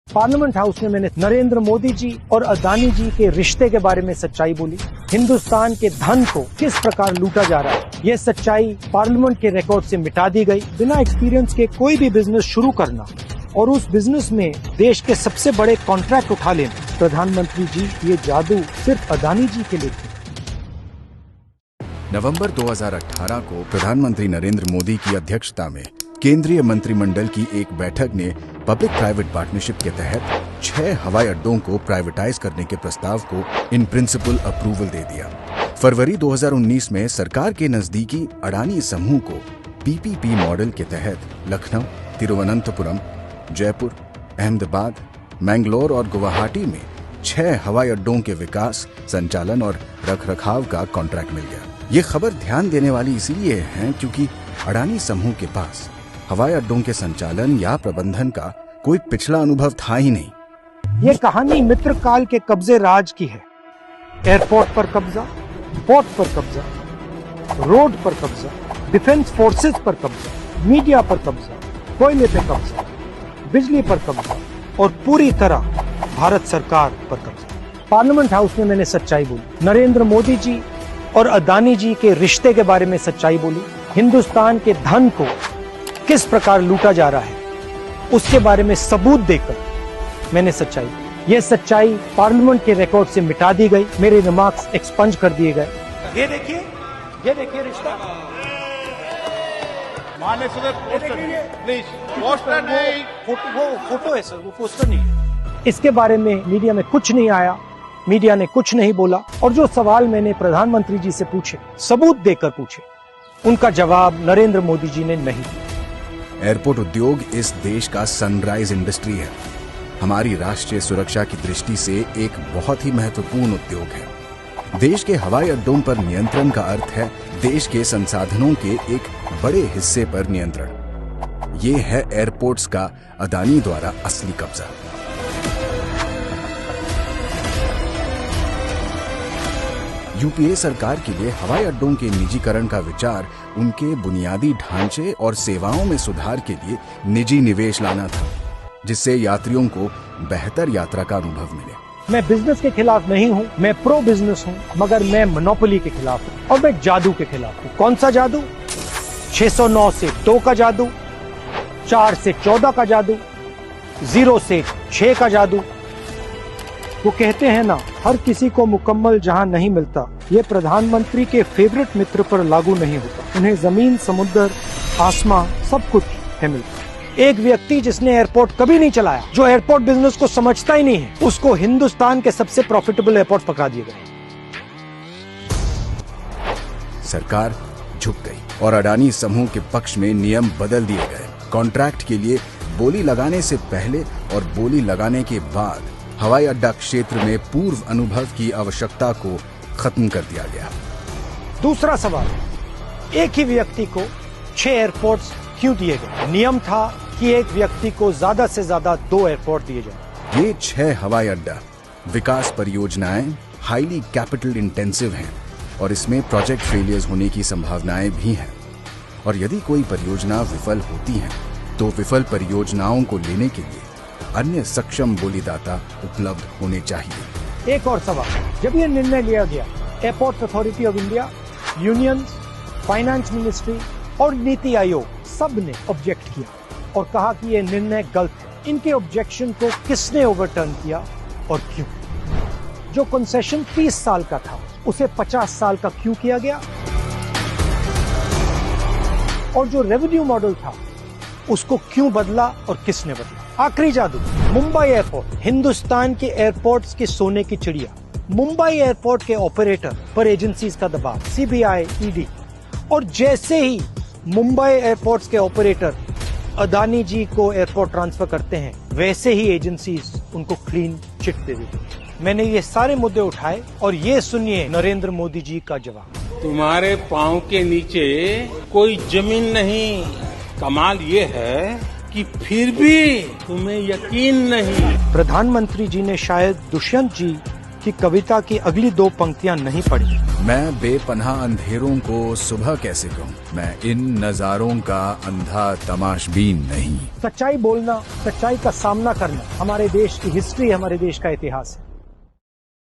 Parliament house में मैंने नरेंद्र मोदी जी और अदानी जी के रिश्ते के बारे में सच्चाई बोली। हिंदुस्तान के धन को किस प्रकार लूटा जा रहा है, ये सच्चाई पार्लियामेंट के रिकॉर्ड से मिटा दी गई। बिना एक्सपीरियंस के कोई भी बिजनेस शुरू करना और उस बिजनेस में देश के सबसे बड़े कॉन्ट्रैक्ट उठा लेना, प्रधानमंत्री जी ये जादू सिर्फ अदानी जी के लिए थी। नवंबर 2018 को प्रधानमंत्री नरेंद्र मोदी की अध्यक्षता में केंद्रीय मंत्रिमंडल की एक बैठक ने पब्लिक प्राइवेट पार्टनरशिप के तहत 6 हवाई अड्डों को प्राइवेटाइज करने के प्रस्ताव को इन प्रिंसिपल अप्रूवल दे दिया। फरवरी 2019 में सरकार के नजदीकी अडानी समूह को पीपीपी मॉडल के तहत लखनऊ, तिरुवनंतपुरम, जयपुर, अहमदाबाद, मैंगलोर और गुवाहाटी में 6 हवाई अड्डों के विकास, संचालन और रखरखाव का कॉन्ट्रैक्ट मिल गया। ये खबर ध्यान देने वाली इसीलिए है क्योंकि अडानी समूह के पास हवाई अड्डों के संचालन या प्रबंधन का कोई पिछला अनुभव था ही नहीं। ये कहानी मित्र काल के कब्जे राज की है। एयरपोर्ट पर कब्जा, पोर्ट पर कब्जा, रोड पर कब्जा, डिफेंस फोर्सेस पर कब्जा, मीडिया पर कब्जा, कोयले पे कब्जा, बिजली पर कब्जा और पूरी तरह भारत सरकार पर कब्जा। पार्लियामेंट हाउस में मैंने सच्चाई बोली। नरेंद्र मोदी जी और अदानी जी के रिश्ते के बारे में सच्चाई बोली। हिंदुस्तान के धन को किस प्रकार लूटा जा रहा है उसके बारे में सबूत देकर मैंने सच्चाई, ये सच्चाई पार्लियामेंट के रिकॉर्ड से मिटा दी गई। मेरे रिमार्क्स एक्सपंज कर दिए गए। ये देखिए रिश्ता। माननीय सदस्य पोस्टर प्लीज, पोस्टर नहीं, फोटो है सर, वो पोस्टर नहीं है। इसके बारे में मीडिया में कुछ नहीं आया, मीडिया ने कुछ नहीं बोला और जो सवाल मैंने प्रधानमंत्री जी से पूछे, सबूत देकर पूछे, उनका जवाब नरेंद्र मोदी जी ने नहीं दिया। एयरपोर्ट उद्योग इस देश का सनराइज इंडस्ट्री है। हमारी राष्ट्रीय सुरक्षा की दृष्टि से एक बहुत ही महत्वपूर्ण उद्योग है। देश के हवाई अड्डों पर नियंत्रण का अर्थ है देश के संसाधनों के एक बड़े हिस्से पर नियंत्रण। ये है एयरपोर्ट्स का अदानी द्वारा असली कब्जा। यूपीए सरकार के लिए हवाई अड्डों के निजीकरण का विचार उनके बुनियादी ढांचे और सेवाओं में सुधार के लिए निजी निवेश लाना था, जिससे यात्रियों को बेहतर यात्रा का अनुभव मिले। मैं बिजनेस के खिलाफ नहीं हूँ, मैं प्रो बिजनेस हूँ, मगर मैं मोनोपोली के खिलाफ हूँ और मैं जादू के खिलाफ हूँ। कौन सा जादू? 609 से 2 का जादू, 4 से 14 का जादू, 0 से 6 का जादू। वो कहते हैं ना, हर किसी को मुकम्मल जहां नहीं मिलता, ये प्रधानमंत्री के फेवरेट मित्र पर लागू नहीं होता। उन्हें जमीन, समुद्र, आसमां सब कुछ है मिलता। एक व्यक्ति जिसने एयरपोर्ट कभी नहीं चलाया, जो एयरपोर्ट बिजनेस को समझता ही नहीं है, उसको हिंदुस्तान के सबसे प्रॉफिटेबल एयरपोर्ट पकड़ा दिए गए। सरकार झुक गई और अडानी समूह के पक्ष में नियम बदल दिए गए। कॉन्ट्रैक्ट के लिए बोली लगाने से पहले और बोली लगाने के बाद हवाई अड्डा क्षेत्र में पूर्व अनुभव की आवश्यकता को खत्म कर दिया गया। दूसरा सवाल, एक ही व्यक्ति को 6 एयरपोर्ट्स क्यों दिए गए? नियम था कि एक व्यक्ति को ज्यादा से ज्यादा 2 एयरपोर्ट दिए जाए। ये 6 हवाई अड्डा विकास परियोजनाएं हाईली कैपिटल इंटेंसिव हैं और इसमें प्रोजेक्ट फेलियर्स होने की संभावनाएं भी हैं। और यदि कोई परियोजना विफल होती है तो विफल परियोजनाओं को लेने के लिए अन्य सक्षम बोलीदाता उपलब्ध होने चाहिए। एक और सवाल, जब यह निर्णय लिया गया, airport authority of India, unions, finance ministry और नीति आयोग सब ने ऑब्जेक्ट किया और कहा कि यह निर्णय गलत है। इनके ऑब्जेक्शन को किसने ओवरटर्न किया और क्यों? जो कंसेशन 30 साल का था उसे 50 साल का क्यों किया गया? और जो रेवेन्यू मॉडल था उसको क्यों बदला और किसने बदला? आखिरी जादू, मुंबई एयरपोर्ट, हिंदुस्तान के एयरपोर्ट्स के सोने की चिड़िया। मुंबई एयरपोर्ट के ऑपरेटर पर एजेंसीज का दबाव, सीबीआई, ईडी, और जैसे ही मुंबई एयरपोर्ट्स के ऑपरेटर अदानी जी को एयरपोर्ट ट्रांसफर करते हैं, वैसे ही एजेंसीज उनको क्लीन चिट दे देती। मैंने ये सारे मुद्दे उठाए और ये सुनिए नरेंद्र मोदी जी का जवाब। तुम्हारे पांव के नीचे कोई जमीन नहीं। कमाल ये है कि फिर भी तुम्हें यकीन नहीं। प्रधानमंत्री जी ने शायद दुष्यंत जी कि कविता की अगली 2 पंक्तियां नहीं पढ़ी। मैं बेपनाह अंधेरों को सुबह कैसे कहूँ, मैं इन नजारों का अंधा तमाशबीन नहीं। सच्चाई बोलना, सच्चाई का सामना करना हमारे देश की हिस्ट्री, हमारे देश का इतिहास है।